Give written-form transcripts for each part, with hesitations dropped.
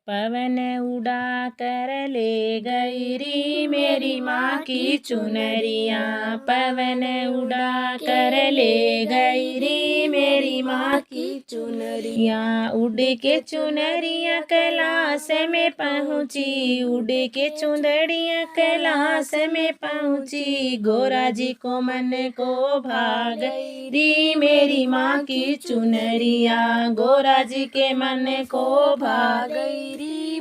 पवन उड़ा कर ले गई री मेरी माँ की चुनरिया। पवन उड़ा कर ले गई री मेरी माँ की चुनरिया। उड़ के चुनरिया कैलाश में पहुँची, उड़ के चुनरिया कैलाश में पहुँची। गोरा जी को मन को भाग गई री मेरी माँ की चुनरिया। गोरा जी के मन को भाग गई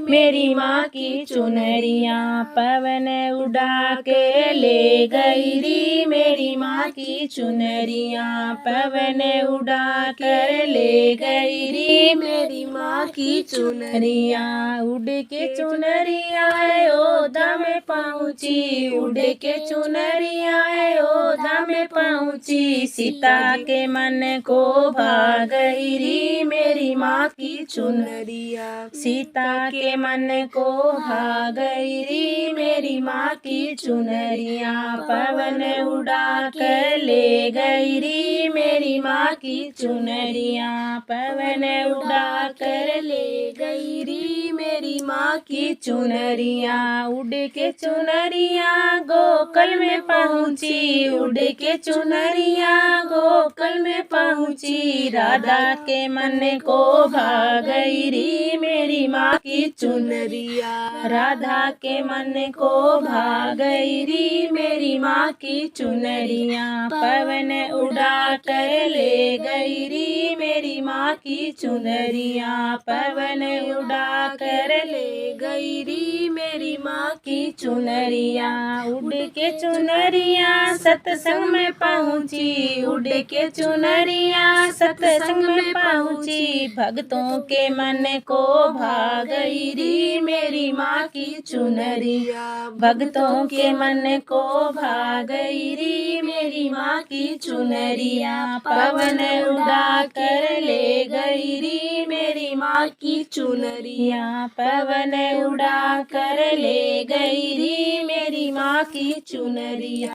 मेरी माँ की चुनरिया। पवन उड़ा के ले गई री मेरी माँ की चुनरिया। पवन उड़ा कर ले गई री मेरी माँ की चुनरिया। उड़ के चुनरिया अयोध्या में पहुँची, उड़ के चुनरिया अयोध्या में पहुँची। सीता के मन को भाग गई री मेरी माँ की चुनरिया। सीता के मन को भाग गई री मेरी माँ की चुनरिया। पवन उड़ा कर ले गई री मेरी माँ की चुनरिया। पवन उड़ा कर ले गई री मेरी माँ की चुनरिया। उड़ के चुनरिया गोकुल में पहुँची, उड़ के चुनरिया गोकुल में पहुँची। राधा के मन को भाग गई री मेरी माँ की चुनरिया। राधा के मन को भाग गई री मेरी माँ की चुनरिया। पवन उड़ा कर ले गई री मेरी माँ की चुनरिया। पवन उड़ा कर ले गई री मेरी माँ की चुनरिया। उड़ के चुनरिया सत्संग में पहुँची, उड़ के चुनरिया सत्संग में पहुँची। भक्तों के मन को भाग गई री मेरी माँ की चुनरिया। भक्तों के मन को भाग गई री मेरी माँ की चुनरिया। पवन उड़ा कर ले गई री मेरी माँ की चुनरिया। पवन उड़ा कर ले गई री मेरी माँ की चुनरिया।